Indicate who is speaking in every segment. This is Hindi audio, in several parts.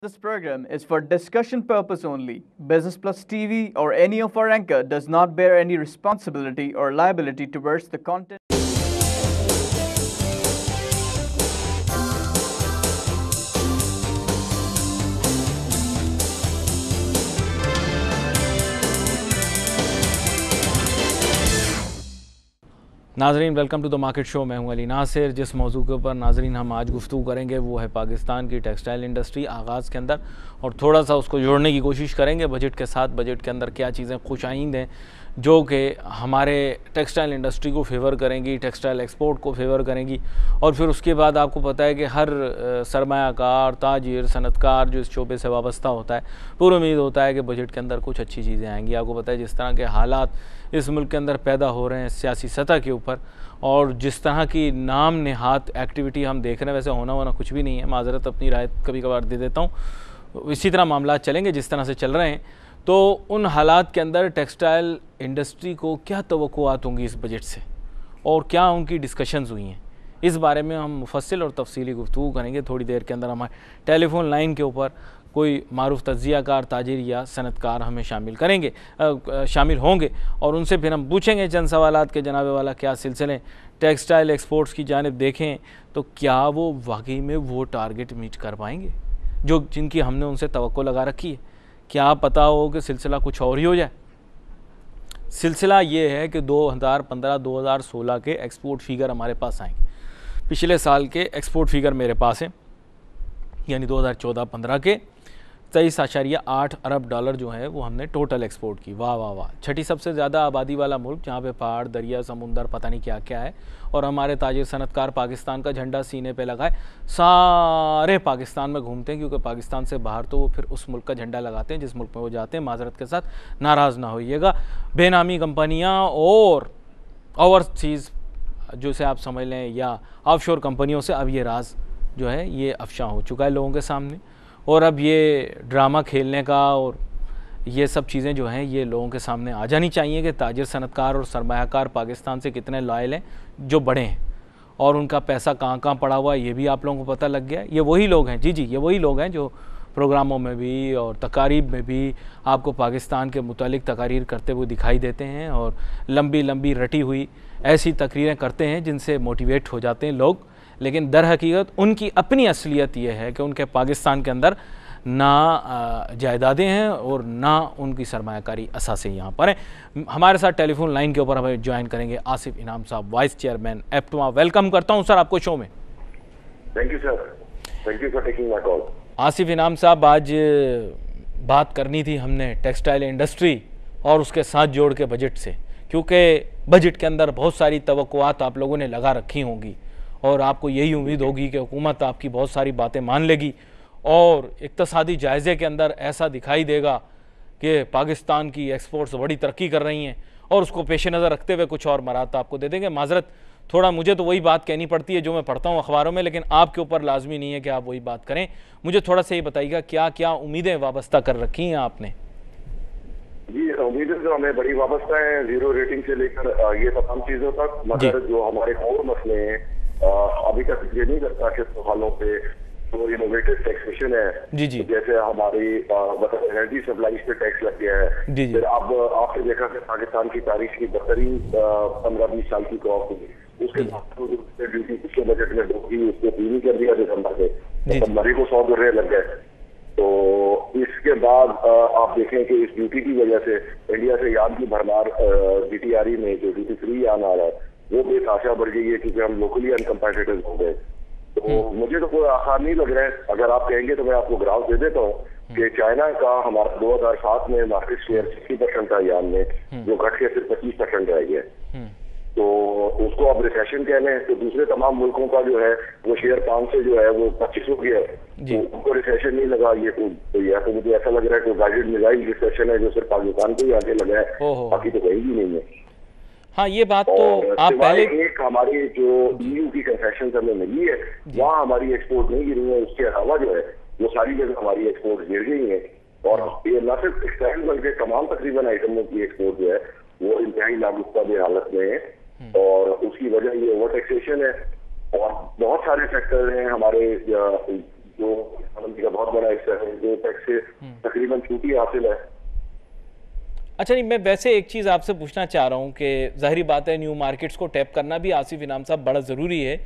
Speaker 1: This program is for discussion purpose only. Business Plus TV or any of our anchor does not bear any responsibility or liability towards the content.
Speaker 2: नाजरीन welcome to the market show. मैं हूं अली नासिर। जिस मौजू के ऊपर नाजरीन हम आज गुफ्तगू करेंगे वो है पाकिस्तान की टेक्सटाइल इंडस्ट्री आगाज़ के अंदर, और थोड़ा सा उसको जोड़ने की कोशिश करेंगे बजट के साथ। बजट के अंदर क्या चीज़ें खुशाइंद हैं जो कि हमारे टेक्सटाइल इंडस्ट्री को फेवर करेंगी, टेक्सटाइल एक्सपोर्ट को फेवर करेंगी। और फिर उसके बाद आपको पता है कि हर सरमायाकार, ताजिर, सनतकार जो इस शोबे से वाबस्ता होता है, पूरी उम्मीद होता है कि बजट के अंदर कुछ अच्छी चीज़ें आएंगी। आपको पता है जिस तरह के हालात इस मुल्क के अंदर पैदा हो रहे हैं सियासी सतह के ऊपर, और जिस तरह की नाम नेहात एक्टिविटी हम देख रहे हैं, वैसे होना कुछ भी नहीं है, माजरत अपनी राय कभी कभार दे देता हूँ। इसी तरह मामला चलेंगे जिस तरह से चल रहे हैं, तो उन हालात के अंदर टेक्सटाइल इंडस्ट्री को क्या तवक्कुआत होंगी इस बजट से, और क्या उनकी डिस्कशंस हुई हैं, इस बारे में हम मुफस्सिल और तफसीली गुफ्तगू करेंगे। थोड़ी देर के अंदर हमारे टेलीफोन लाइन के ऊपर कोई मारूफ तज्जियाकार, ताजिर या सनतकार हमें शामिल होंगे, और उनसे फिर हम पूछेंगे चंद सवालात के जनाब वाला क्या सिलसिले टेक्सटाइल एक्सपोर्ट्स की जानिब देखें तो क्या वो वाकई में वो टारगेट मीट कर पाएंगे जो जिनकी हमने उनसे तवक्को लगा रखी है। क्या पता हो कि सिलसिला कुछ और ही हो जाए। सिलसिला ये है कि 2015-2016 के एक्सपोर्ट फ़िगर हमारे पास आएंगे। पिछले साल के एक्सपोर्ट फ़िगर मेरे पास हैं, यानी 2014-15 के 23.8 अरब डॉलर जो है वो हमने टोटल एक्सपोर्ट की। वाह वाह वाह, छठी सबसे ज़्यादा आबादी वाला मुल्क जहाँ पे पहाड़, दरिया, समुंदर, पता नहीं क्या क्या है, और हमारे ताजिर सनतकार पाकिस्तान का झंडा सीने पे लगाए सारे पाकिस्तान में घूमते हैं, क्योंकि पाकिस्तान से बाहर तो वो फिर उस मुल्क का झंडा लगाते हैं जिस मुल्क में वो जाते हैं। माजरत के साथ नाराज़ ना होइएगा। बेनामी कंपनियाँ और ओवरसीज़ जो से आप समझ लें या ऑफशोर कंपनियों से अब ये राज जो है ये अफशा हो चुका है लोगों के सामने, और अब ये ड्रामा खेलने का और ये सब चीज़ें जो हैं ये लोगों के सामने आ जानी चाहिए कि ताजिर, सनतकार और सरमायाकार पाकिस्तान से कितने लॉयल हैं, जो बड़े हैं, और उनका पैसा कहाँ कहाँ पड़ा हुआ है ये भी आप लोगों को पता लग गया है। ये वही लोग हैं, जी ये वही लोग हैं जो प्रोग्रामों में भी और तकारीब में भी आपको पाकिस्तान के मुतालिक तकारीर करते हुए दिखाई देते हैं, और लंबी लंबी रटी हुई ऐसी तकरीरें करते हैं जिनसे मोटिवेट हो जाते हैं लोग। लेकिन दर हकीकत उनकी अपनी असलियत ये है कि उनके पाकिस्तान के अंदर ना जायदादें हैं और ना उनकी सरमायाकारी असासे यहाँ पर हैं। हमारे साथ टेलीफोन लाइन के ऊपर हमें ज्वाइन करेंगे आसिफ इनाम साहब, वाइस चेयरमैन एप्टमा। वेलकम करता हूँ सर आपको शो में।
Speaker 3: Thank you sir, thank you for taking my call.
Speaker 2: Asif इनाम साहब, आज बात करनी थी हमने टेक्सटाइल इंडस्ट्री और उसके साथ जोड़ के बजट से, क्योंकि बजट के अंदर बहुत सारी तवक्कुआत आप लोगों ने लगा रखी होंगी, और आपको यही उम्मीद होगी कि हुकूमत आपकी बहुत सारी बातें मान लेगी, और इक्तसादी जायज़े के अंदर ऐसा दिखाई देगा कि पाकिस्तान की एक्सपोर्ट्स बड़ी तरक्की कर रही हैं, और उसको पेश नज़र रखते हुए कुछ और मराहत आपको दे देंगे। माजरत, थोड़ा मुझे तो वही बात कहनी पड़ती है जो मैं पढ़ता हूँ अखबारों में, लेकिन आपके ऊपर लाजमी नहीं है कि आप वही बात करें। मुझे थोड़ा सा ये बताइएगा क्या क्या उम्मीदें वाबस्ता कर रखी हैं आपने।
Speaker 3: जी, उम्मीदें तो हमें बड़ी वाबस्ता है, जीरो रेटिंग से लेकर ये तमाम चीज़ों तक, मगर जो हमारे और मसले हैं अभी तक ये नहीं करता कि सवालों पे जो इनोवेटिव टैक्सेशन है,
Speaker 2: जी
Speaker 3: जैसे हमारी मतलब एनर्जी सप्लाईज पे टैक्स लग गया है।
Speaker 2: जी
Speaker 3: फिर अब आपने देखा कि पाकिस्तान की तारीख की बदतरीन 15-20 साल की क्रॉप हुई, उसके बाद ड्यूटी पिछले बजट में होगी, उसको पूरी कर दिया दिसंबर से, जनवरी को 100 गुर्रे लग गए। तो इसके बाद आप देखें कि इस ड्यूटी की वजह से इंडिया से यार्न की भरमार DTRE में जो ड्यूटी फ्री यार्न आ रहा है वो बेखासा बढ़ गई है, क्योंकि हम लोकली अनकम्पेटिटिव हो गए। तो मुझे तो कोई आसार नहीं लग रहा है। अगर आप कहेंगे तो मैं आपको ग्राफ दे देता हूँ कि चाइना का हमारा 2007 में मार्केट शेयर 60% था यार्न में, जो घट के सिर्फ 25% रह गया। तो उसको आप रिसेशन कह लें, तो दूसरे तमाम मुल्कों का जो है वो शेयर 5 से जो है वो 25 हो गया है, तो उनको रिसेशन नहीं लगा। ये तो मुझे ऐसा लग रहा है कि गाइडेड मिसाइल रिसेशन है जो सिर्फ पाकिस्तान को ही आगे लगा है, बाकी तो कहीं भी नहीं है।
Speaker 2: हाँ, ये बात तो आप पहले
Speaker 3: एक हमारी जो EU की कंसेशन हमें मिली है वहाँ हमारी एक्सपोर्ट नहीं गिरी है, उसके अलावा जो है वो सारी जगह हमारी एक्सपोर्ट गिर गई है। और ये न सिर्फ टेक्सटाइल बल्कि तमाम तकरीबन आइटमों की एक्सपोर्ट जो है वो इंतहाई नागुफ्ता हालत में है, और उसकी वजह ये ओवर टैक्सेशन है। और बहुत सारे फैक्टर हैं हमारे जो इकोनॉमी का बहुत बड़ा हिस्सा है, जो टैक्स से तकरीबन छूटी हासिल है।
Speaker 2: अच्छा, नहीं, मैं वैसे एक चीज़ आपसे पूछना चाह रहा हूँ कि ज़ाहिरी बात है न्यू मार्केट्स को टैप करना भी आसिफ इनाम साहब बड़ा ज़रूरी है।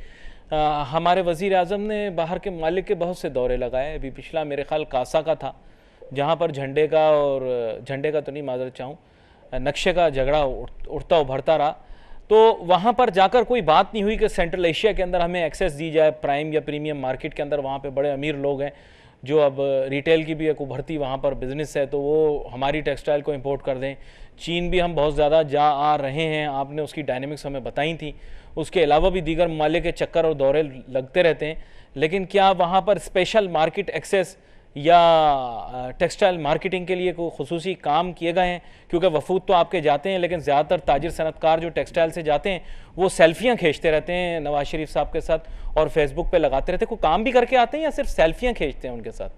Speaker 2: हमारे वज़ीर आज़म ने बाहर के मालिक के बहुत से दौरे लगाए। अभी पिछला मेरे ख्याल कासा का था, जहाँ पर झंडे का तो नहीं, माजरत चाहूँ, नक्शे का झगड़ा उठता उभरता रहा। तो वहाँ पर जाकर कोई बात नहीं हुई कि सेंट्रल एशिया के अंदर हमें एक्सेस दी जाए प्राइम या प्रीमियम मार्केट के अंदर। वहाँ पे बड़े अमीर लोग हैं जो अब रिटेल की भी एक उभरती वहाँ पर बिज़नेस है, तो वो हमारी टेक्सटाइल को इंपोर्ट कर दें। चीन भी हम बहुत ज़्यादा जा आ रहे हैं, आपने उसकी डायनेमिक्स हमें बताई थी। उसके अलावा भी दीगर ममालिक के चक्कर और दौरे लगते रहते हैं, लेकिन क्या वहाँ पर स्पेशल मार्केट एक्सेस या टेक्सटाइल मार्केटिंग के लिए कोई खुसूसी काम किए गए हैं? क्योंकि वफूद तो आपके जाते हैं, लेकिन ज़्यादातर ताजिर सनतकार जो टेक्सटाइल से जाते हैं वो सेल्फियाँ खींचते रहते हैं नवाज शरीफ साहब के साथ और फेसबुक पे लगाते रहते हैं। कोई काम भी करके आते हैं या सिर्फ सेल्फियाँ खींचते हैं उनके साथ?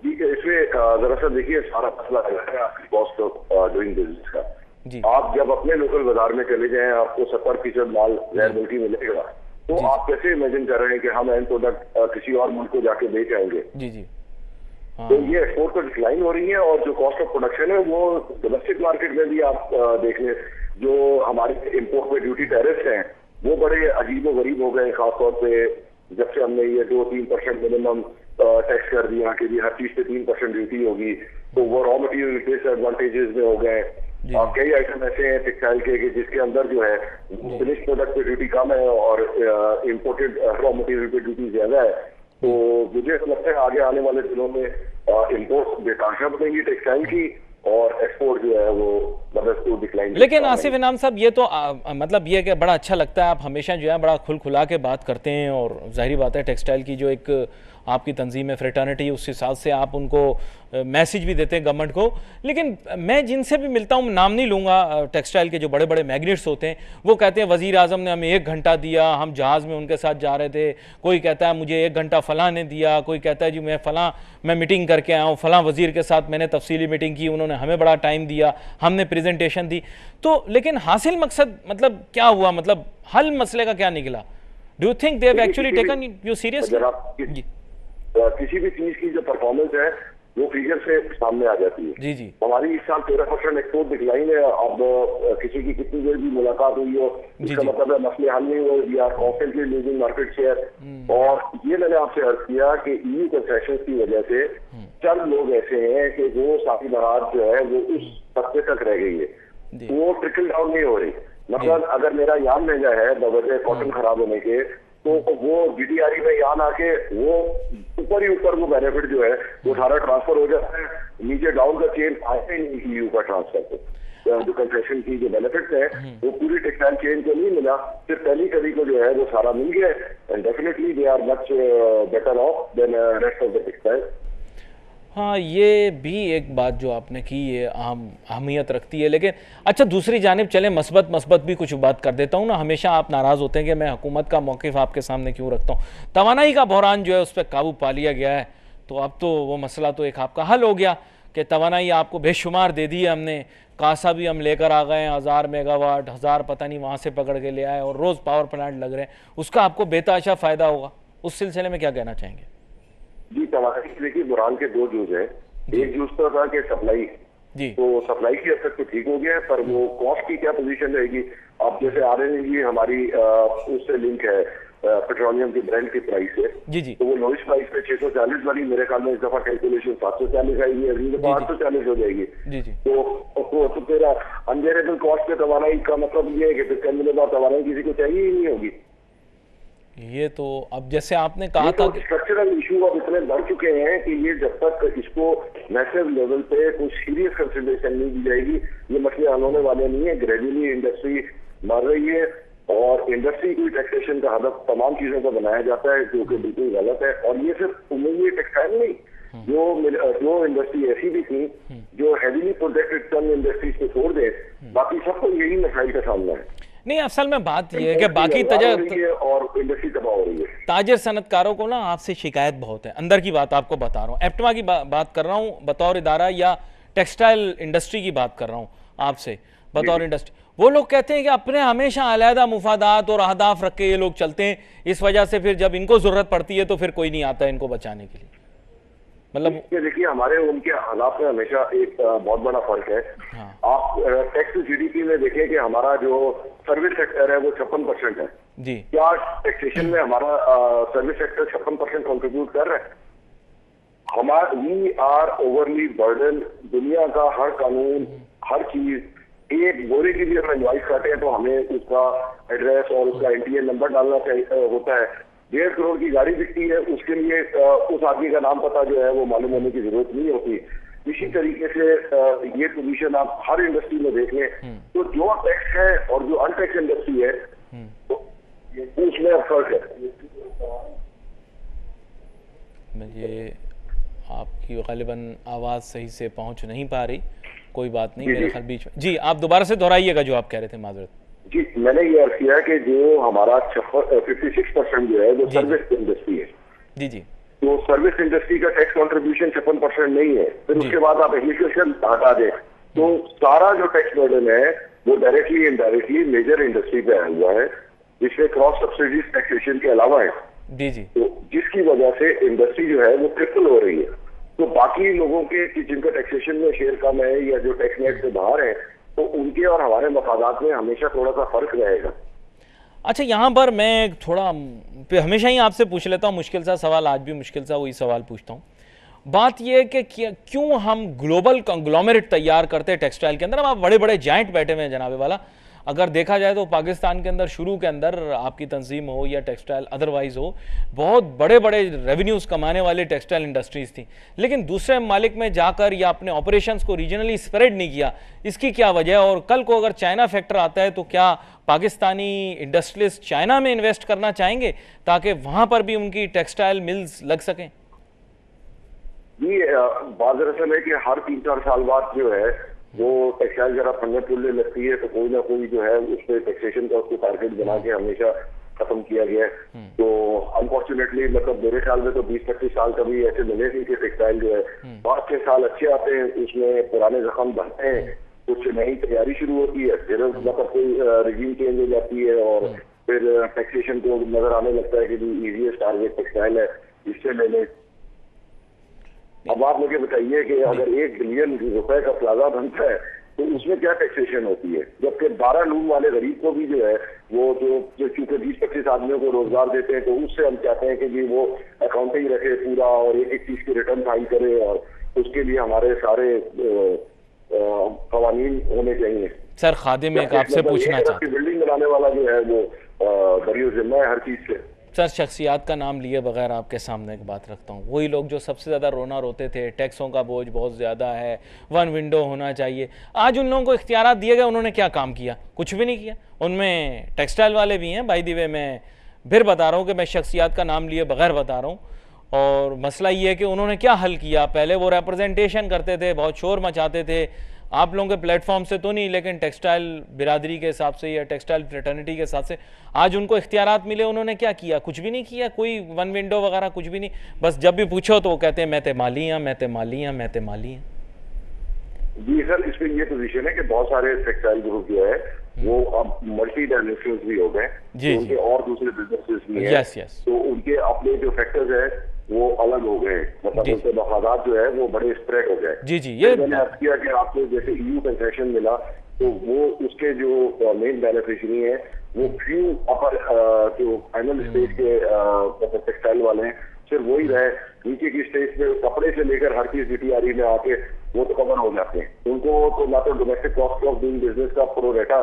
Speaker 3: जी, इसमें दरअसल देखिए सारा मसला है आपकी कॉस्ट ऑफ डूइंग बिजनेस का।
Speaker 2: जी।
Speaker 3: आप जब अपने लोकल बाजार में चले जाएं, आपको 70% माल गैर मुल्की मिलेगा, तो आप कैसे इमेजिन कर रहे हैं कि हम एंड प्रोडक्ट किसी और मुल्क को जाके बेच आएंगे?
Speaker 2: जी जी।
Speaker 3: तो ये एक्सपोर्ट तो डिक्लाइन हो रही है, और जो कॉस्ट ऑफ प्रोडक्शन है वो डोमेस्टिक मार्केट में भी आप देख लें, जो हमारे इम्पोर्ट में ड्यूटी टैरिफ्स हैं वो बड़े अजीबो गरीब हो गए। खासतौर पे जब से हमने ये 2-3% मिनिमम टैक्स कर दिया कि हर चीज पे 3% ड्यूटी होगी, तो वो रॉ मटेरियल डिसएडवांटेजेस में हो गए। कई आइटम ऐसे हैं टेक्सटाइल के कि जिसके अंदर जो है फिनिश प्रोडक्ट पे ड्यूटी कम है और इम्पोर्टेड रॉ मटेरियल पे ड्यूटी ज्यादा है। तो मुझे लगता है आगे आने वाले दिनों में इम्पोर्ट बेतहाशा बनेंगी टेक्सटाइल की, और एक्सपोर्ट जो है वो मतलब डिक्लाइन।
Speaker 2: लेकिन आसिफ इनाम साहब, ये तो मतलब ये कि बड़ा अच्छा लगता है, आप हमेशा जो है बड़ा खुल खुला के बात करते हैं, और जाहिर बात है टेक्सटाइल की जो एक आपकी तंजीम है फ्रेटर्निटी, उस हिसाब से आप उनको मैसेज भी देते हैं गवर्नमेंट को। लेकिन मैं जिनसे भी मिलता हूँ, नाम नहीं लूँगा, टेक्सटाइल के जो बड़े बड़े मैग्नेट्स होते हैं, वो कहते हैं वज़ीर आज़म ने हमें 1 घंटा दिया, हम जहाज़ में उनके साथ जा रहे थे। कोई कहता है मुझे 1 घंटा फ़लाँ ने दिया, कोई कहता है जी मैं मीटिंग करके आया हूँ, फ़लाँ वज़ीर के साथ मैंने तफसीली मीटिंग की, उन्होंने हमें बड़ा टाइम दिया, हमने प्रेजेंटेशन दी। तो लेकिन हासिल मकसद मतलब क्या हुआ, मतलब हल मसले का क्या निकला? Do you think they have actually taken you seriously?
Speaker 3: किसी भी चीज की जो परफॉर्मेंस है वो फिगर से सामने आ जाती है।
Speaker 2: जी जी।
Speaker 3: हमारी इस साल 13% एक्सपोर्ट डिक्लाइन है। अब किसी की कितनी देर भी मुलाकात हुई हो, इसका मतलब है मसले हल नहीं हुए, we are constantly losing market share. और ये मैंने आपसे अर्ज किया कि ईयू कंसेशन की वजह से चंद लोग ऐसे हैं कि वो साथी बरात जो है वो उस तबके तक रह गई है, वो ट्रिकल डाउन नहीं हो रही। मतलब अगर मेरा यान महंगा है बवजह कॉटन खराब होने के, तो वो जीडीआरई में यान आके वो ऊपर ही ऊपर वो बेनिफिट जो है वो सारा ट्रांसफर हो जाता है, नीचे डाउन का चेन आते ही नहीं ईयू का ट्रांसफर। जो कंसेशन की जो बेनिफिट है वो पूरी टेक्सटाइल चेन को नहीं मिला, सिर्फ पहली कड़ी को जो है वो सारा मिल गया। And definitely they are much better off than rest of the textile.
Speaker 2: हाँ, ये भी एक बात जो आपने की ये अहमियत रखती है। लेकिन अच्छा, दूसरी जानिब चलें, मस्बत भी कुछ बात कर देता हूँ ना। हमेशा आप नाराज़ होते हैं कि मैं हुकूमत का मौक़िफ़ आपके सामने क्यों रखता हूँ। तवानाई का बहरान जो है उस पर काबू पा लिया गया है, तो अब तो वो मसला तो एक आपका हल हो गया कि तवानाई आपको बेशुमार दे दी है हमने। कासा भी हम लेकर आ गए हैं, 1000 मेगावाट, 1000 पता नहीं वहाँ से पकड़ के ले आए, और रोज़ पावर प्लांट लग रहे हैं, उसका आपको बेतहाशा फ़ायदा होगा। उस सिलसिले में क्या कहना चाहेंगे?
Speaker 3: जी, देखिए बुरहान के 2 जूज हैं। एक जूज तो था कि सप्लाई, तो सप्लाई की हद तक तो ठीक हो गया है, पर वो कॉस्ट की क्या पोजीशन रहेगी? अब जैसे RLNG हमारी उससे लिंक है पेट्रोलियम की ब्रांड की प्राइस से,
Speaker 2: जी जी,
Speaker 3: तो वो लोएस्ट प्राइस पे 640 वाली मेरे ख्याल में इस दफा कैलकुलेशन 740 आएगी, अगली दफा 840 हो जाएगी। जी जी। तो तेरा अनवेरिएबल कॉस्ट पे तवानाई का मतलब ये है कि फिर कहने बाद तवानाई किसी को चाहिए ही नहीं होगी।
Speaker 2: ये तो अब जैसे आपने कहा था कि
Speaker 3: स्ट्रक्चरल इशू अब इतने बढ़ चुके हैं कि ये जब तक इसको मैसिव लेवल पे कुछ सीरियस कंसिडरेशन नहीं दी जाएगी, ये मसले हल होने वाले नहीं है। ग्रेजुअली इंडस्ट्री मर रही है, और इंडस्ट्री की टैक्सेशन का हदफ तमाम चीजों का बनाया जाता है जो कि बिल्कुल गलत है। और ये सिर्फ उम्मीद टेक्सटाइल नहीं, जो इंडस्ट्री ऐसी भी थी जो हैवीली प्रोटेक्टेड टर्म इंडस्ट्रीज को छोड़ दे, बाकी सबको यही मसाइल का सामना है।
Speaker 2: नहीं, असल में बात यह है कि बाकी
Speaker 3: और इंडस्ट्री तबाह हो रही है।
Speaker 2: ताजर सनतकारों को ना आपसे शिकायत बहुत है। अंदर की बात आपको बता रहा हूँ, एप्टमा की बात कर रहा हूँ बतौर इदारा, या टेक्सटाइल इंडस्ट्री की बात कर रहा हूँ आपसे बतौर इंडस्ट्री। वो लोग कहते हैं कि अपने हमेशा अलहदा मुफादात और अहदाफ रख के ये लोग चलते हैं, इस वजह से फिर जब इनको जरूरत पड़ती है तो फिर कोई नहीं आता इनको बचाने के लिए। मतलब
Speaker 3: देखिए हमारे उनके हालात में हमेशा एक बहुत बड़ा फर्क है।
Speaker 2: हाँ।
Speaker 3: आप टैक्स जीडीपी में देखें कि हमारा जो सर्विस सेक्टर है वो 56% है
Speaker 2: जी।
Speaker 3: क्या टैक्सेशन में हमारा सर्विस सेक्टर 56% कंट्रीब्यूट कर रहा है? We are overly burden. दुनिया का हर कानून, हर चीज, एक बोरे की भी हम इनवाइस काटे हैं तो हमें उसका एड्रेस और उसका एनटीए नंबर डालना चाहिए होता है। 1.5 करोड़ की गाड़ी बिकती है, उसके लिए उस आदमी का नाम पता जो है वो मालूम होने की जरूरत नहीं होती। इसी तरीके से ये पोजीशन आप हर इंडस्ट्री में देख लें तो जो टैक्स है और जो अनटैक्स इंडस्ट्री है तो उसमें फर्क है।
Speaker 2: मुझे आपकी गालिबन आवाज़ सही से पहुंच नहीं पा रही, कोई बात नहीं, मेरे ख्याल बीच में जी आप दोबारा से दोहराइएगा जो आप कह रहे थे, माजरत।
Speaker 3: जी मैंने ये अर्ज किया कि जो हमारा 56% जो है वो सर्विस इंडस्ट्री है।
Speaker 2: जी जी।
Speaker 3: तो सर्विस इंडस्ट्री का टैक्स कंट्रीब्यूशन 56% नहीं है। फिर उसके बाद आप एग्जीक्यूशन हटा दें तो सारा जो टैक्स बर्डन है वो डायरेक्टली इनडायरेक्टली मेजर इंडस्ट्री पे आया हुआ है, जिसमें क्रॉस सब्सिडीज टैक्सेशन के अलावा है।
Speaker 2: जी जी।
Speaker 3: तो जिसकी वजह से इंडस्ट्री जो है वो ट्रिपल हो रही है। तो बाकी लोगों के कि जिनका टैक्सेशन में शेयर कम है या जो टैक्स नेट से बाहर है तो उनके और हमारे मफादात में हमेशा थोड़ा सा फर्क रहेगा।
Speaker 2: अच्छा, यहाँ पर मैं थोड़ा हमेशा ही आपसे पूछ लेता हूँ मुश्किल सा सवाल, आज भी मुश्किल सा वही सवाल पूछता हूँ। बात यह है कि क्यों हम ग्लोबल कंग्लोमेरेट तैयार करते हैं टेक्सटाइल के अंदर। अब आप बड़े बड़े जाइंट बैठे हुए हैं जनाबे वाला। अगर देखा जाए तो पाकिस्तान के अंदर शुरू के अंदर आपकी तंजीम हो या टेक्सटाइल अदरवाइज हो, बहुत बड़े बड़े रेवेन्यूज़ कमाने वाली टेक्सटाइल इंडस्ट्रीज़ थी, लेकिन दूसरे मालिक में जाकर या अपने ऑपरेशंस को रीजनली स्प्रेड नहीं किया। इसकी क्या वजह है? और कल को अगर चाइना फैक्टर आता है तो क्या पाकिस्तानी इंडस्ट्रियलिस्ट चाइना में इन्वेस्ट करना चाहेंगे ताकि वहाँ पर भी उनकी टेक्सटाइल मिल्स लग सकें?
Speaker 3: ये बात दरअसल है कि हर 3-4 साल बाद जो है वो टेक्सटाइल जरा फंगत फूलने लगती है तो कोई ना कोई जो है उस पर टैक्सेशन का उसको टारगेट बना के हमेशा खत्म किया गया है। तो अनफॉर्चुनेटली मतलब मेरे ख्याल में तो 20-25 साल कभी ऐसे मिले नहीं कि टेक्सटाइल जो है 5-6 साल अच्छे आते हैं, उसमें पुराने जख्म बढ़ते हैं, कुछ नई तैयारी शुरू होती है, फिर मतलब कोई रिजीम चेंज हो जाती है और फिर टैक्सेशन को नजर आने लगता है कि इजीएस्ट टारगेट टेक्सटाइल है, इससे ले लें। अब आप मुझे बताइए कि अगर 1 बिलियन रुपए का प्लाजा बनता है तो उसमें क्या टैक्सेशन होती है, जबकि 12 लूम वाले गरीब को भी जो है वो जो चूंकि 20-25 आदमियों को रोजगार देते हैं तो उससे हम चाहते हैं कि जी वो अकाउंटिंग रखे पूरा और एक चीज की रिटर्न फाइल करे और उसके लिए हमारे सारे कवानीन होने चाहिए।
Speaker 2: सर खादिम एक आपसे पूछना चाहता हूं,
Speaker 3: बिल्डिंग बनाने वाला जो है वो बरियो जिम्मा है हर चीज से।
Speaker 2: सर शख्सियात का नाम लिए बगैर आपके सामने एक बात रखता हूँ, वही लोग जो सबसे ज़्यादा रोना रोते थे टैक्सों का बोझ बहुत ज़्यादा है, 1 विंडो होना चाहिए, आज उन लोगों को इख्तियारात दिए गए, उन्होंने क्या काम किया? कुछ भी नहीं किया। उनमें टेक्सटाइल वाले भी हैं, बाय द वे मैं फिर बता रहा हूँ कि मैं शख्सियात का नाम लिए बगैर बता रहा हूँ। और मसला ये है कि उन्होंने क्या हल किया। पहले वो रिप्रेजेंटेशन करते थे, बहुत शोर मचाते थे, आप लोगों के प्लेटफॉर्म से तो नहीं लेकिन टेक्सटाइल बिरादरी के हिसाब से या टेक्सटाइल फ्रेटर्निटी के हिसाब से आज उनको इख्तियारात मिले, उन्होंने क्या किया? कुछ भी नहीं किया, कोई 1 विंडो वगैरह कुछ भी नहीं। बस जब भी पूछो तो वो कहते हैं मैं ते माली हैं, मैं ते माली हैं, मैं ते माली हैं।
Speaker 3: जी सर, इसमें ये पोजीशन है कि बहुत सारे टेक्सटाइल ग्रुप जो है वो अब मल्टी डायमेंशनल भी हो गए,
Speaker 2: जी
Speaker 3: उनके और दूसरे बिजनेसेस भी हैं।
Speaker 2: Yes yes.
Speaker 3: तो उनके अपने जो फैक्टर्स है वो अलग हो गए, मतलब उनके मफादात जो है वो बड़े स्प्रेड हो गए।
Speaker 2: जी जी। ये
Speaker 3: मैंने अर्ज किया कि आपको जैसे EU कंसेशन मिला तो वो उसके जो मेन बेनिफिशियरी है वो फ्यू अपर जो फाइनल स्टेज के टेक्सटाइल वाले हैं सिर्फ वही रहे, नीचे की स्टेज पे कपड़े से लेकर हर चीज DTRE में आके वो तो कवर हो जाते हैं। उनको तो ना तो domestic cost of doing business का प्रो रेटा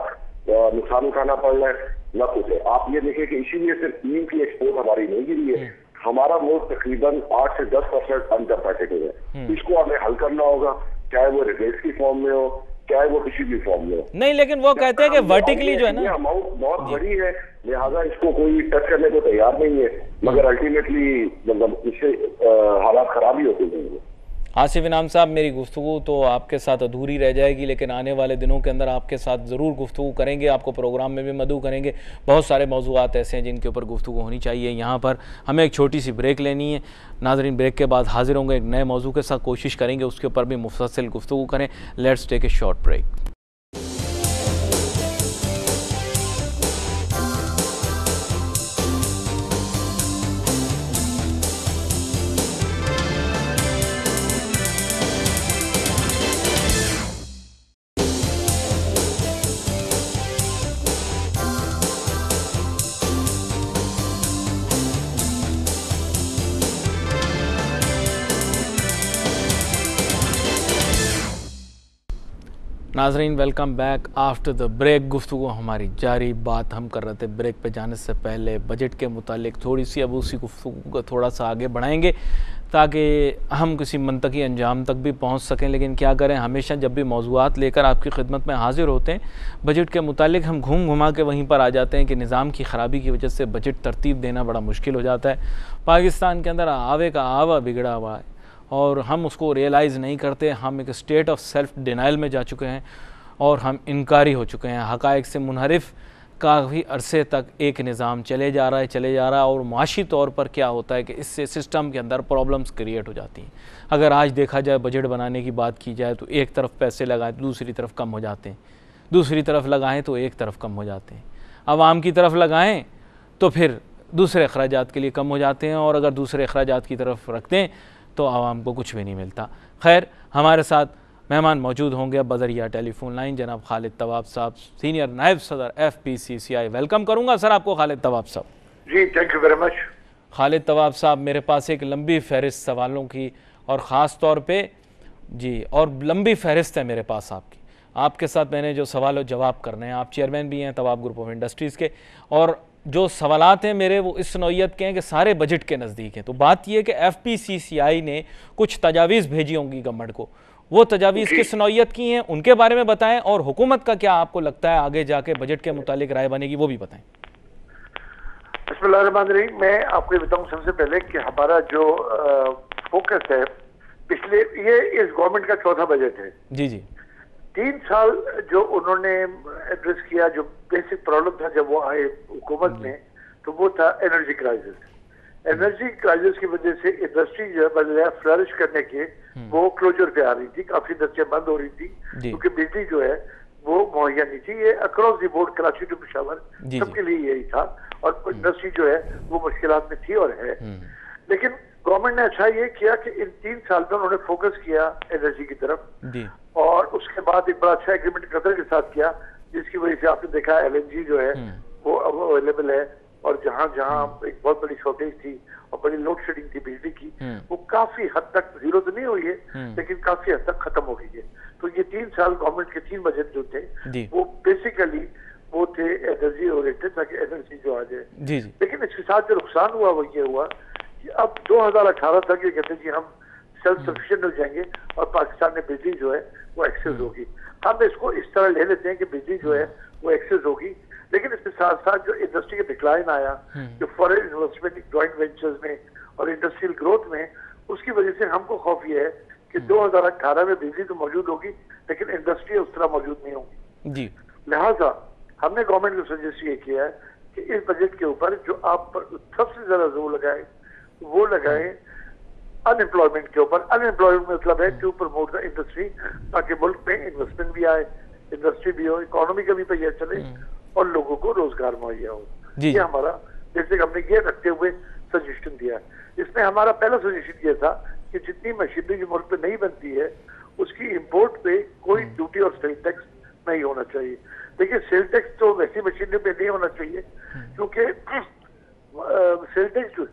Speaker 3: नुकसान उठाना पड़ रहा है ना कुछ है। आप ये देखिए कि इसीलिए सिर्फ टीम की एक्सपोर्ट हमारी नहीं गिरी है, हमारा वो तकरीबन 8 से 10% अनकम्पेटिटिव है। इसको हमें हल करना होगा, चाहे वो रिबेट्स की फॉर्म में हो चाहे वो किसी भी फॉर्म में हो।
Speaker 2: नहीं, लेकिन वो कहते हैं कि वर्टिकली जो है ना
Speaker 3: अमाउंट बहुत बड़ी है, लिहाजा इसको कोई टच करने को तैयार नहीं है, मगर अल्टीमेटली मतलब इससे हालात खराब ही होते जाएंगे।
Speaker 2: आसिफ इनाम साहब, मेरी गुफ्तगू तो आपके साथ अधूरी रह जाएगी, लेकिन आने वाले दिनों के अंदर आपके साथ ज़रूर गुफ्तगू करेंगे, आपको प्रोग्राम में भी मदऊ करेंगे। बहुत सारे मौज़ूआत ऐसे हैं जिनके ऊपर गुफ्तगू होनी चाहिए। यहाँ पर हमें एक छोटी सी ब्रेक लेनी है। नाज़रीन, ब्रेक के बाद हाजिर होंगे एक नए मौजू के साथ, कोशिश करेंगे उसके ऊपर भी मुफस्सिल गुफ्तगू करें। Let's take a short break. नाजरीन welcome back after the break. गुफ्तगू हमारी जारी। बात हम कर रहे थे ब्रेक पे जाने से पहले बजट के मुतालिक थोड़ी सी, अब उसी गुफ्तगू को थोड़ा सा आगे बढ़ाएंगे ताकि हम किसी मंतकी अंजाम तक भी पहुंच सकें। लेकिन क्या करें, हमेशा जब भी मौज़ूआत लेकर आपकी खिदमत में हाजिर होते हैं बजट के मुतालिक हम घूम घुमा के वहीं पर आ जाते हैं कि निज़ाम की ख़राबी की वजह से बजट तरतीब देना बड़ा मुश्किल हो जाता है। पाकिस्तान के अंदर आवे का आवा बिगड़ा हुआ है और हम उसको रियलाइज़ नहीं करते। हम एक स्टेट ऑफ सेल्फ डिनाइल में जा चुके हैं और हम इनकारी हो चुके हैं। हक़ाइक़ से मुनहरिफ काफ़ी अरसे तक एक निज़ाम चले जा रहा है और माशी तौर पर क्या होता है कि इससे सिस्टम के अंदर प्रॉब्लम्स क्रिएट हो जाती हैं। अगर आज देखा जाए बजट बनाने की बात की जाए तो एक तरफ पैसे लगाएं तो दूसरी तरफ कम हो जाते हैं, दूसरी तरफ लगाएं तो एक तरफ कम हो जाते हैं। आवाम की तरफ लगाएं तो फिर दूसरे अखराजात के लिए कम हो जाते हैं और अगर दूसरे अखराजात की तरफ रखते हैं तो आवाम को कुछ भी नहीं मिलता। खैर, हमारे साथ मेहमान मौजूद होंगे अब बजरिया टेलीफोन लाइन जनाब खालिद तवाब साहब, सीनियर नायब सदर FPCCI। वेलकम करूंगा सर आपको खालिद तवाब साहब।
Speaker 3: जी thank you very much.
Speaker 2: Khalid Tawab साहब, मेरे पास एक लंबी फहरिस्त सवालों की और ख़ास तौर पे जी और लंबी फहरिस्त है मेरे पास आपके साथ मैंने जो सवाल जवाब करने हैं। आप चेयरमैन भी हैं तवाब ग्रुप ऑफ इंडस्ट्रीज़ के और जो सवालात हैं मेरे वो इस नौइयत के हैं कि सारे बजट के नज़दीक हैं। तो बात यह कि FPCCI ने कुछ तजावीज़ भेजी होंगी गवर्नमेंट को, वो तजावीज़ किस नौइयत की हैं उनके बारे में बताएं और हुकूमत का क्या आपको लगता है आगे जाके बजट के मुतालिक राय बनेगी वो भी बताएं।
Speaker 4: बिस्मिल्लाहिर्रहमानिर्रहीम। मैं आपको ये बताऊं सबसे पहले कि हमारा जो फोकस है पिछले ये इस गवर्नमेंट का चौथा बजट है।
Speaker 2: जी जी।
Speaker 4: 3 साल जो उन्होंने एड्रेस किया, जो बेसिक प्रॉब्लम था जब वो आए हुकूमत में, तो वो था एनर्जी क्राइसिस। एनर्जी क्राइसिस की वजह से इंडस्ट्री जो है बजाय फ्लरिश करने के वो क्लोजर पे आ रही थी, काफी इंडस्ट्रियां बंद हो रही थी क्योंकि बिजली जो है वो मुहैया नहीं थी। ये across the board Karachi to Peshawar सबके लिए यही था और इंडस्ट्री जो है वो मुश्किलात में थी और है। लेकिन गवर्नमेंट ने अच्छा ये किया कि इन 3 साल में उन्होंने फोकस किया एनर्जी की तरफ और उसके बाद एक बड़ा अच्छा एग्रीमेंट कतर के साथ किया जिसकी वजह से आपने देखा LNG जो है वो अब अवेलेबल है और जहां जहां एक बहुत बड़ी शॉर्टेज थी और बड़ी लोड शेडिंग थी बिजली की, वो काफी हद तक जीरो तो नहीं हुई है लेकिन काफी हद तक खत्म हो गई है। तो ये 3 साल गवर्नमेंट के 3 बजट जो थे वो बेसिकली वो थे एनर्जी ओरिएंटेड ताकि एनर्जी जो आ जाए। लेकिन इसके साथ जो नुकसान हुआ वो ये हुआ कि अब 2018 तक ये कहते हैं कि हम सेल्फ सफिशिएंट हो जाएंगे और पाकिस्तान में बिजली जो है वो एक्सेस होगी। हम इसको इस तरह ले लेते हैं कि बिजली जो है वो एक्सेस होगी, लेकिन इसके साथ साथ जो इंडस्ट्री का डिक्लाइन आया जो फॉरेन इन्वेस्टमेंट ज्वाइंट वेंचर्स में और इंडस्ट्रियल ग्रोथ में, उसकी वजह से हमको खौफ ये है कि 2018 में बिजली तो मौजूद होगी लेकिन इंडस्ट्री उस तरह मौजूद नहीं होगी। लिहाजा हमने गवर्नमेंट को सजेस्ट ये किया है कि इस बजट के ऊपर जो आप सबसे ज्यादा जोर लगाए वो लगाए अनएम्प्लॉयमेंट के ऊपर। अनएम्प्लॉयमेंट मतलब है टू प्रमोट द इंडस्ट्री ताकि मुल्क में इन्वेस्टमेंट भी आए, इंडस्ट्री भी हो, इकोनॉमी का भी पहिया चले और लोगों को रोजगार मुहैया हो। ये हमारा जैसे हमने ये रखते हुए सजेशन दिया। इसमें हमारा पहला सजेशन ये था कि जितनी मशीनरी जो मुल्क में नहीं बनती है उसकी इम्पोर्ट पे कोई ड्यूटी और सेल टैक्स नहीं होना चाहिए। देखिए सेल टैक्स तो वैसी मशीनरी पे नहीं होना चाहिए क्योंकि सेल टैक्स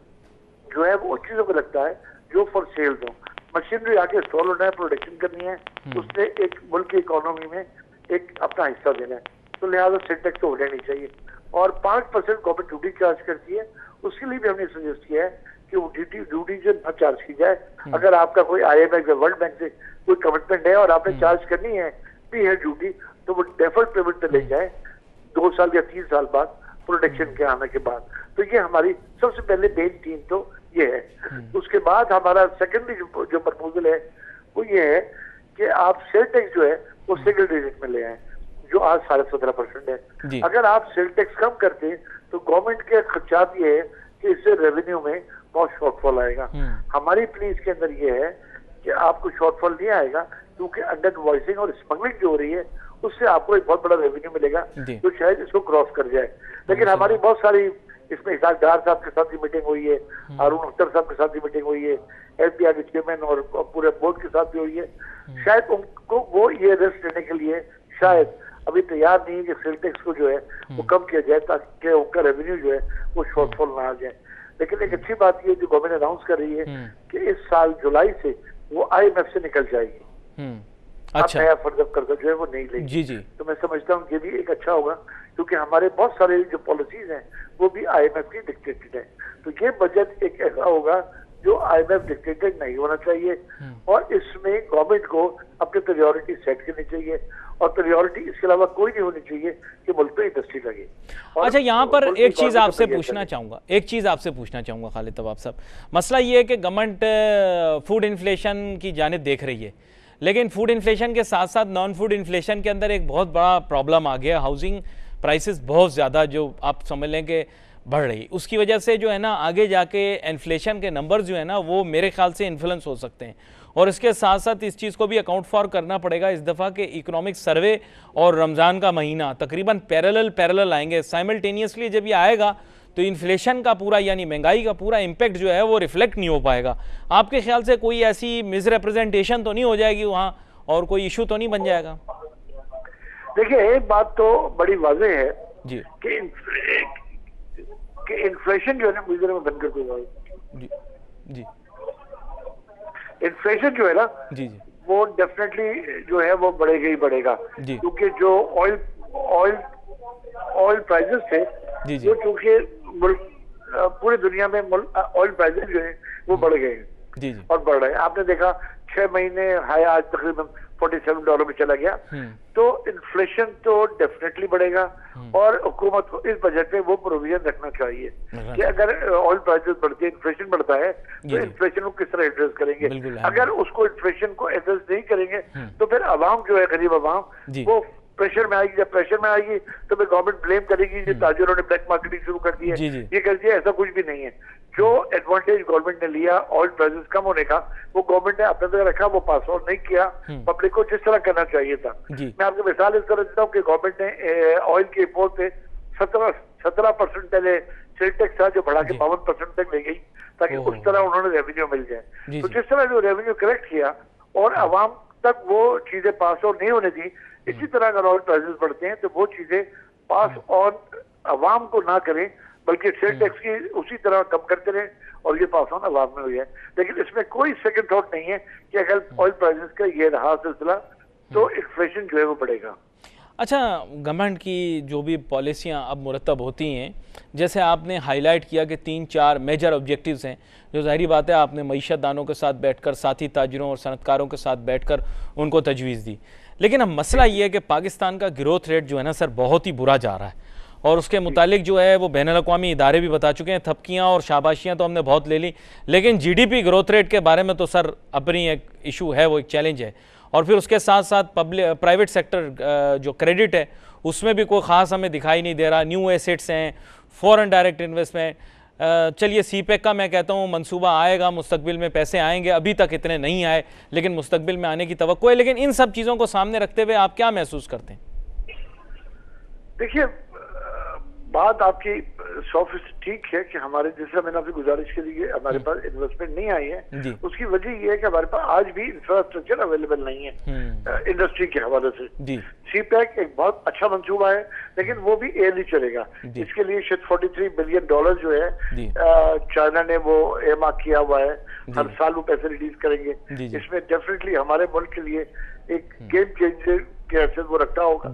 Speaker 4: जो है वो उन चीजों को लगता है जो फॉर सेल हो। मशीनरी आके इंस्टॉल होना है, प्रोडक्शन करनी है, उसने एक मुल्क की इकोनॉमी में एक अपना हिस्सा देना है, तो लिहाजा सेल टैक्स तो होना नहीं चाहिए। और 5% गवर्नमेंट ड्यूटी चार्ज करती है, उसके लिए भी हमने सजेस्ट किया है कि वो ड्यूटी जो न चार्ज की जाए। अगर आपका कोई IMF या वर्ल्ड बैंक से कोई कमिटमेंट है और आपने चार्ज करनी है भी है ड्यूटी, तो वो डेफर्ड पेमेंट पे ले जाए 2 साल या 3 साल बाद प्रोडक्शन के आने के बाद। तो ये हमारी सबसे पहले मेन थीम तो ये है। उसके बाद हमारा सेकेंडरी जो प्रपोजल है वो ये है कि आप सेल टैक्स जो है वो सिंगल डिजिट में ले आए जो आज 17.5% है। अगर आप सेल टैक्स कम करते हैं तो गवर्नमेंट के खर्चात ये है कि इससे रेवेन्यू में बहुत शॉर्टफॉल आएगा। हमारी प्ली इसके अंदर ये है कि आपको शॉर्टफॉल नहीं आएगा क्योंकि अंडर वॉइसिंग और स्मगलिंग जो हो रही है उससे आपको एक बहुत बड़ा रेवेन्यू मिलेगा जो शायद इसको क्रॉस कर जाए। लेकिन हमारी बहुत सारी इसमें इसाक डार साहब के साथ भी मीटिंग हुई है, हारून अख्तर साहब के साथ भी मीटिंग हुई है, LPR के चेयरमैन और पूरे बोर्ड के साथ भी हुई है। शायद उनको वो ये रिस्क लेने के लिए शायद अभी तैयार नहीं है कि सेल टैक्स को जो है वो कम किया जाए ताकि उनका रेवेन्यू जो है वो शॉर्टफॉल ना आ जाए। लेकिन एक अच्छी बात ये जो गवर्नमेंट अनाउंस कर रही है कि इस साल जुलाई से वो IMF से निकल जाएगी।
Speaker 2: अच्छा।
Speaker 4: नया फर्दर कर्जा जो है वो नहीं लेंगे।
Speaker 2: जी जी।
Speaker 4: तो मैं समझता हूँ ये भी एक अच्छा होगा, क्योंकि हमारे बहुत सारे जो पॉलिसीज हैं वो भी IMF की डिक्टेटेड है। तो ये बजट एक ऐसा होगा जो IMF डिक्टेटेड नहीं होना चाहिए, और इसमें गवर्नमेंट को अपनी प्रायोरिटी सेट करनी चाहिए, और प्रायोरिटी इसके अलावा कोई नहीं होनी चाहिए कि मुल्क पे इंडस्ट्री लगे।
Speaker 2: अच्छा, यहाँ पर एक चीज़ आपसे पूछना चाहूँगा, खालिद तवाब साहब, मसला ये है कि गवर्नमेंट फूड इन्फ्लेशन की जानिब देख रही है, लेकिन फूड इन्फ्लेशन के साथ साथ नॉन फूड इन्फ्लेशन के अंदर एक बहुत बड़ा प्रॉब्लम आ गया, हाउसिंग प्राइसेस बहुत ज़्यादा जो आप समझ लें कि बढ़ रही, उसकी वजह से जो है ना आगे जाके इन्फ्लेशन के नंबर जो है ना वो मेरे ख्याल से इन्फ्लुएंस हो सकते हैं। और इसके साथ साथ इस चीज़ को भी अकाउंट फॉर करना पड़ेगा इस दफ़ा के इकोनॉमिक सर्वे और रमज़ान का महीना तकरीबन पैरेलल आएंगे, साइमल्टेनियसली जब ये आएगा तो इन्फ्लेशन का पूरा यानी महंगाई का पूरा इम्पैक्ट जो है वो रिफ्लेक्ट नहीं हो पाएगा। आपके ख्याल से कोई ऐसी मिसरिप्रेजेंटेशन तो नहीं हो जाएगी वहाँ, और कोई इशू तो नहीं बन जाएगा?
Speaker 4: देखिए, एक बात तो बड़ी वाज़ेह है
Speaker 2: जी
Speaker 4: कि इन्फ्लेशन जो है ना मुझे बनकर कोई
Speaker 2: जी जी
Speaker 4: इन्फ्लेशन जो है ना
Speaker 2: जी जी
Speaker 4: वो डेफिनेटली जो है वो बढ़ेगा ही बढ़ेगा, क्योंकि जो ऑयल प्राइसेस थे
Speaker 2: जी जी
Speaker 4: वो चूंकि पूरी दुनिया में ऑयल प्राइसेस जो है वो बढ़ गए हैं
Speaker 2: जी जी
Speaker 4: और बढ़ रहे हैं। आपने देखा 6 महीने हाई आज तकरीबन $47 में चला गया। तो इन्फ्लेशन तो डेफिनेटली बढ़ेगा, और हुकूमत को इस बजट में वो प्रोविजन रखना चाहिए कि अगर ऑयल प्राइसेस बढ़ते हैं, इन्फ्लेशन बढ़ता है, तो इन्फ्लेशन को किस तरह एड्रेस करेंगे। अगर उसको इन्फ्लेशन को एड्रेस नहीं करेंगे तो फिर अवाम जो है, गरीब अवाम, वो प्रेशर में आएगी। जब प्रेशर में आएगी तो फिर गवर्नमेंट ब्लेम करेगी कि ताजिरों ने ब्लैक मार्केटिंग शुरू कर दी है, ये कर दिया। ऐसा कुछ भी नहीं है। जो एडवांटेज गवर्नमेंट ने लिया ऑयल प्राइसेस कम होने का, वो गवर्नमेंट ने अपने तक रखा, वो पास ऑन नहीं किया पब्लिक को जिस तरह करना चाहिए था। मैं आपको मिसाल इस तरह देता हूँ कि गवर्नमेंट ने ऑयल के इम्पोर्ट पे 17% पहले सेल टैक्स था जो बढ़ा के 52% तक ले गई, ताकि उस तरह उन्होंने रेवेन्यू मिल जाए। तो जिस तरह जो रेवेन्यू कलेक्ट किया और अवाम तक वो चीजें पास ऑन नहीं होने दी, इसी तरह अगर ऑयल प्राइसेस बढ़ते हैं तो वो चीजें पास ऑन अवाम को ना करें, बल्कि सेल टैक्स की उसी तरह कम करते रहें और ये पास ऑन अवाम में हो जाए। लेकिन इसमें कोई सेकंड थॉट नहीं है कि अगर ऑयल प्राइसेस का ये रहा सिलसिला तो इन्फ्लेशन जो है वो बढ़ेगा।
Speaker 2: अच्छा, गवर्नमेंट की जो भी पॉलिसियाँ अब मुरतब होती हैं, जैसे आपने हाईलाइट किया कि 3-4 मेजर ऑब्जेक्टिव्स हैं, जो ज़ाहिरी बात है आपने मईशत दानों के साथ बैठकर, साथी ताजिरों और सनतकारों के साथ बैठकर उनको तजवीज़ दी। लेकिन अब मसला ये है कि पाकिस्तान का ग्रोथ रेट जो है ना सर बहुत ही बुरा जा रहा है, और उसके मुतालिक जो है वो बैनुल अक़वामी इदारे भी बता चुके हैं। थपकियाँ और शाबाशियाँ तो हमने बहुत ले ली, लेकिन GDP ग्रोथ रेट के बारे में तो सर अपनी एक इशू है, वो एक चैलेंज है। और फिर उसके साथ साथ प्राइवेट सेक्टर जो क्रेडिट है उसमें भी कोई ख़ास हमें दिखाई नहीं दे रहा। न्यू एसेट्स हैं, फॉरेन डायरेक्ट इन्वेस्टमेंट, चलिए CPEC का मैं कहता हूँ मंसूबा आएगा, मुस्तकबिल में पैसे आएंगे, अभी तक इतने नहीं आए लेकिन मुस्तकबिल में आने की तवक्को है। लेकिन इन सब चीज़ों को सामने रखते हुए आप क्या महसूस करते हैं?
Speaker 4: देखिए, बात आपकी 100% ठीक है कि हमारे, जैसे मैंने आपसे गुजारिश के लिए हमारे पास इन्वेस्टमेंट नहीं आई है, उसकी वजह यह है कि हमारे पास आज भी इंफ्रास्ट्रक्चर अवेलेबल नहीं है इंडस्ट्री के हवाले से। CPEC एक बहुत अच्छा मंसूबा है, लेकिन वो भी ईयरली चलेगा। इसके लिए शायद $43 बिलियन जो है चाइना ने वो एमार्क किया हुआ है, हर साल वो पैसे रिलीज करेंगे। इसमें डेफिनेटली हमारे मुल्क के लिए एक गेम चेंजर के हैसियत वो रखता होगा।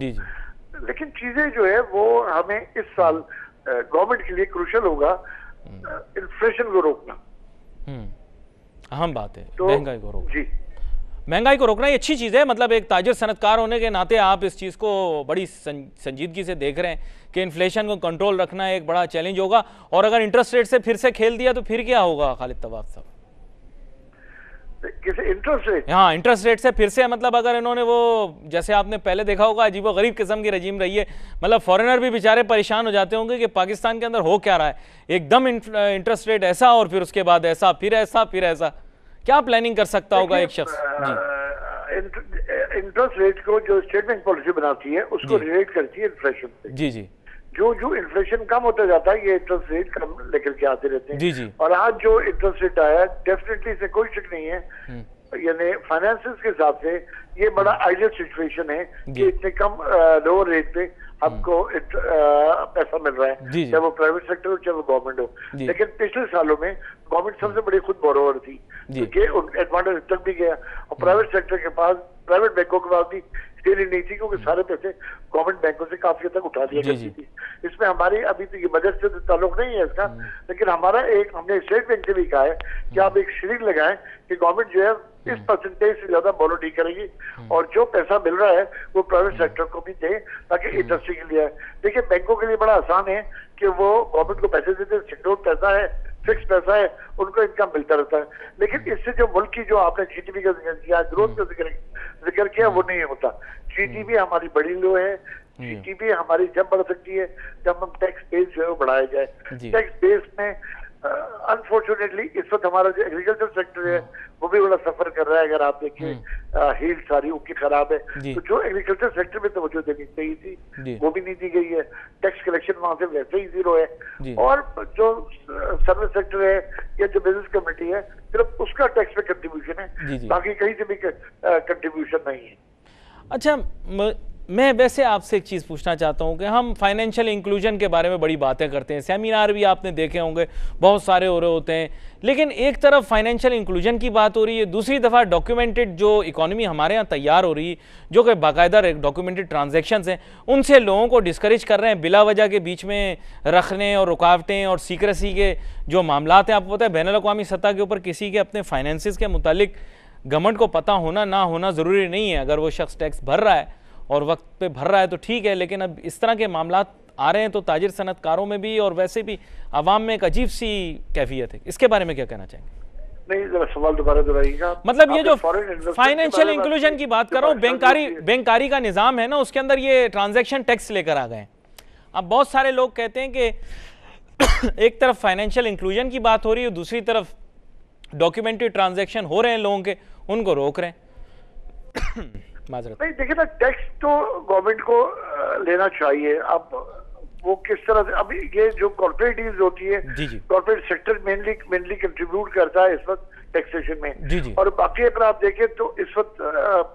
Speaker 4: लेकिन चीजें जो है वो हमें इस साल गवर्नमेंट के लिए क्रूशियल होगा इन्फ्लेशन को रोकना।
Speaker 2: अहम बात है,
Speaker 4: तो
Speaker 2: महंगाई को रोकना।
Speaker 4: जी,
Speaker 2: महंगाई को रोकना ये अच्छी चीज़ है। मतलब एक ताजिर सनतकार होने के नाते आप इस चीज़ को बड़ी संजीदगी से देख रहे हैं कि इन्फ्लेशन को कंट्रोल रखना एक बड़ा चैलेंज होगा। और अगर इंटरेस्ट रेट से फिर से खेल दिया तो फिर क्या होगा खालिद तवाब साहब?
Speaker 4: किसी इंटरेस्ट रेट?
Speaker 2: हाँ, इंटरेस्ट रेट से फिर से, मतलब अगर इन्होंने वो, जैसे आपने पहले देखा होगा, अजीब व गरीब किस्म की रजीम रही है। मतलब फॉरेनर भी बेचारे परेशान हो जाते होंगे कि पाकिस्तान के अंदर हो क्या रहा है, एकदम इंटरेस्ट रेट ऐसा और फिर उसके बाद ऐसा, फिर ऐसा, फिर ऐसा। क्या प्लानिंग कर सकता होगा एक शख्स?
Speaker 4: इंटरेस्ट रेट को जो स्टेट बैंक पॉलिसी बनाती है उसको रिलेट करती है इन्फ्लेशन से।
Speaker 2: जी जी।
Speaker 4: जो इन्फ्लेशन कम होता जाता है ये इंटरेस्ट रेट कम लेकर के आते रहते हैं।
Speaker 2: जी जी।
Speaker 4: और आज जो इंटरेस्ट रेट आया डेफिनेटली से कोई शक नहीं है, यानी फाइनेंसेस के हिसाब से ये बड़ा आइडियल सिचुएशन है कि इतने कम लोअर रेट पे हमको पैसा मिल रहा है, चाहे वो प्राइवेट सेक्टर हो चाहे वो गवर्नमेंट हो। लेकिन पिछले सालों में गवर्नमेंट सबसे बड़ी खुद बोरोवर थी, क्योंकि एडवांटेज तक भी गया और प्राइवेट सेक्टर के पास प्राइवेट बैंकों के पास भी स्टेली नहीं थी, क्योंकि सारे पैसे गवर्नमेंट बैंकों से काफी हद तक उठा लिया करती थी। इसमें हमारी अभी तो ये बजट से तो ताल्लुक नहीं है इसका, लेकिन हमारा हमने स्टेट बैंक से भी कहा है कि आप एक सीलिंग लगाएं कि गवर्नमेंट जो है इस परसेंटेज से ज्यादा बोरो नहीं करेगी, और जो पैसा मिल रहा है वो प्राइवेट सेक्टर को भी दे, ताकि इंडस्ट्री के लिए है। देखिए बैंकों के लिए बड़ा आसान है कि वो गवर्नमेंट को पैसे देते हैं, सिक्योर पैसा है, फिक्स पैसा है, उनको इनकम मिलता रहता है। लेकिन इससे जो मुल्क की जो आपने जीडीपी का जिक्र किया, ग्रोथ का जिक्र किया, वो नहीं होता। जीडीपी हमारी बड़ी लो है, जीडीपी हमारी जब बढ़ सकती है जब हम टैक्स बेस जो है वो बढ़ाया जाए। टैक्स बेस में अनफॉर्चुनेटली इस वक्त हमारा जो एग्रीकल्चर सेक्टर है वो भी बड़ा सफर कर रहा है। अगर आप देखिए हील सारी उनकी खराब है, तो जो एग्रीकल्चर सेक्टर में तवज्जो देनी चाहिए थी वो भी नहीं दी गई है। टैक्स कलेक्शन वहां से वैसे ही जीरो है, और जो सर्विस सेक्टर है या जो बिजनेस कम्युनिटी है सिर्फ उसका टैक्स पे कंट्रीब्यूशन है, बाकी कहीं से भी कंट्रीब्यूशन नहीं है।
Speaker 2: अच्छा, मैं वैसे आपसे एक चीज़ पूछना चाहता हूं कि हम फाइनेंशियल इंक्लूजन के बारे में बड़ी बातें करते हैं, सेमिनार भी आपने देखे होंगे बहुत सारे हो रहे होते हैं, लेकिन एक तरफ फाइनेंशियल इंक्लूजन की बात हो रही है, दूसरी दफ़ा डॉक्यूमेंटेड जो इकोनॉमी हमारे यहाँ तैयार हो रही है, जो कि बाकायदा डॉक्यूमेंटेड ट्रांजैक्शंस हैं, उनसे लोगों को डिस्करेज कर रहे हैं, बिला वजह के बीच में रखने और रुकावटें और सीक्रेसी के जो मामलात हैं। आपको पता है बैनुल-अक़वामी सतह के ऊपर किसी के अपने फाइनेंसिस के मुतालिक गवर्नमेंट को पता होना ना होना ज़रूरी नहीं है। अगर वो शख्स टैक्स भर रहा है और वक्त पे भर रहा है तो ठीक है, लेकिन अब इस तरह के मामलात आ रहे हैं तो ताजिर सनतकारों में भी और वैसे भी आवाम में एक अजीब सी कैफियत है। इसके बारे में क्या कहना चाहेंगे?
Speaker 4: नहीं, जरा सवाल दोबारा दोहराइएगा।
Speaker 2: मतलब ये जो फाइनेंशियल इंक्लूजन की बात कर रहा हूँ, बैंकारी का निज़ाम है ना, उसके अंदर ये ट्रांजैक्शन टैक्स लेकर आ गए। अब बहुत सारे लोग कहते हैं कि एक तरफ फाइनेंशियल इंक्लूजन की बात हो रही है, दूसरी तरफ डॉक्यूमेंटेड ट्रांजैक्शन हो रहे हैं लोगों के, उनको रोक रहे हैं।
Speaker 4: नहीं, देखिए ना, टैक्स तो गवर्नमेंट को लेना चाहिए। अब वो किस तरह से, अभी ये जो कॉर्पोरेट डील्स होती है, कॉर्पोरेट सेक्टर मेनली कंट्रीब्यूट करता है इस वक्त टैक्सेशन में। और बाकी अगर आप देखें तो इस वक्त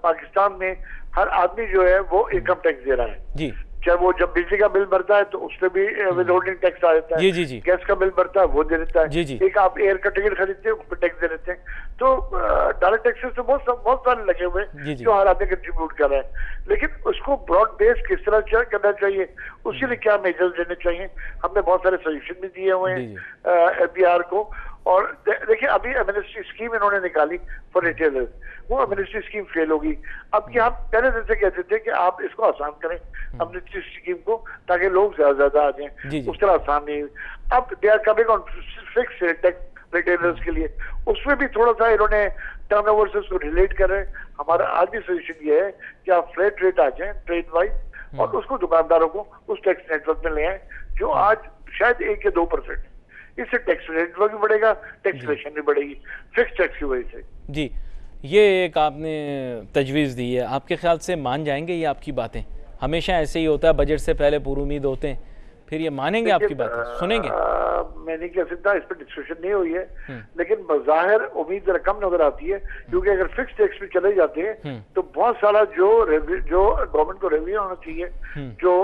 Speaker 4: पाकिस्तान में हर आदमी जो है वो इनकम टैक्स दे रहा है। चाहे वो जब बिजली का बिल भरता है तो उसमें भी विद होल्डिंग टैक्स आ जाता है, गैस का बिल भरता है वो दे देता है, एक आप एयर का टिकट खरीदते हैं उस पर टैक्स दे देते हैं। तो डायरेक्ट टैक्सेस तो बहुत सारे लगे हुए हैं जो हर आदमी कंट्रीब्यूट कर रहे हैं। लेकिन उसको ब्रॉड बेस किस तरह करना चाहिए, उसके लिए क्या मेजर्स लेने चाहिए, हमने बहुत सारे सजेशन भी दिए हुए हैं एफबीआर को। और देखिए अभी एमनेस्टी स्कीम इन्होंने निकाली फॉर रिटेलर्स, वो एमनेस्टी स्कीम फेल होगी। अब क्या, हम पहले दिन से कहते थे कि आप इसको आसान करें एमनेस्टी स्कीम को, ताकि लोग ज्यादा आ जाएं, उस तरह आसान नहीं। अब they are coming on fix tax retailers के लिए, उसमें भी थोड़ा सा इन्होंने टर्नओवर से उसको रिलेट कर रहे हैं। हमारा आज भी सजेशन ये है कि आप फ्लैट रेट आ जाए ट्रेड वाइज, और उसको दुकानदारों को उस टैक्स नेटवर्क में ले आए जो आज शायद 1 या 2%। इससे टैक्स नेटवर्क भी बढ़ेगा, टैक्सेशन भी बढ़ेगी फिक्स टैक्स की वजह से।
Speaker 2: जी, ये एक आपने तजवीज़ दी है, आपके ख्याल से मान जाएंगे ये आपकी बातें? हमेशा ऐसे ही होता है, बजट से पहले पूरी उम्मीद होते हैं, फिर ये मानेंगे आपकी बातें, सुनेंगे?
Speaker 4: मैं नहीं कह सकता, इस पर डिस्कशन नहीं हुई है, लेकिन बज़ाहिर उम्मीद जरा कम नजर आती है, क्योंकि अगर फिक्स टैक्स में चले जाते हैं तो बहुत सारा जो गवर्नमेंट को रेवेन्यू होना चाहिए, जो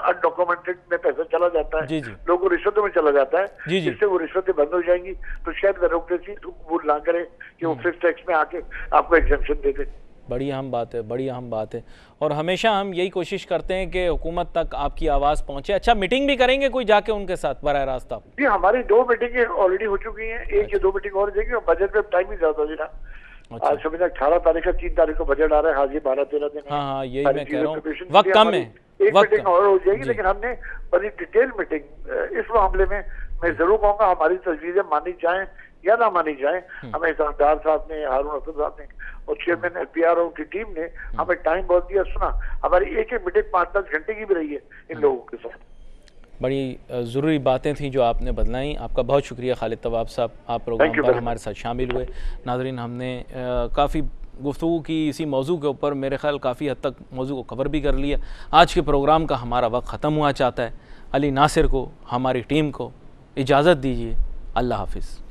Speaker 4: अनडॉक्यूमेंटेड में पैसा चला जाता है, लोगों को रिश्वतों में चला जाता है, जिससे वो रिश्वतें बंद हो जाएंगी। तो शायद ब्यूरोक्रेसी कबूल ना करे कि वो फिक्स टैक्स में आके आपको एग्जेम्पशन दे दे।
Speaker 2: बड़ी अहम बात है, बड़ी अहम बात है, और हमेशा हम यही कोशिश करते हैं कि हुकूमत तक आपकी आवाज़ पहुंचे। अच्छा, मीटिंग भी करेंगे कोई जाके उनके साथ बराह रास्त आप?
Speaker 4: जी, हमारी 2 मीटिंगें ऑलरेडी हो चुकी हैं, 1 या 2 मीटिंग और जाएंगी, और बजट में टाइम भी ज्यादा देना। आज समझ 18 तारीख का 3 तारीख को बजट आ रहा है, हाजिर 12-13 दिन।
Speaker 2: हाँ, यही मैं कह रहा हूँ, वक्त कम है।
Speaker 4: एक मीटिंग और हो जाएगी, लेकिन हमने बड़ी डिटेल मीटिंग इस मामले में मैं जरूर कहूँगा हमारी तजवीज़ें मानी जाए या ना मानी जाए, हमें सरदार साहब ने, हारून हसन साहब ने और चेयरमैन एफबीआर की टीम ने हमें टाइम बहुत दिया, सुना। हमारी एक मीटिंग 5-10 घंटे की भी रही है इन लोगों के साथ।
Speaker 2: बड़ी ज़रूरी बातें थी जो आपने बदलाई, आपका बहुत शुक्रिया खालिद तवाब साहब, आप प्रोग्राम पर हमारे साथ शामिल हुए। नाज़रीन, हमने काफ़ी गुफ्तगू की इसी मौजू के ऊपर, मेरे ख्याल काफ़ी हद तक मौजू को कवर भी कर लिया। आज के प्रोग्राम का हमारा वक्त ख़त्म हुआ चाहता है। अली नासिर को, हमारी टीम को इजाज़त दीजिए। अल्लाह हाफिज़।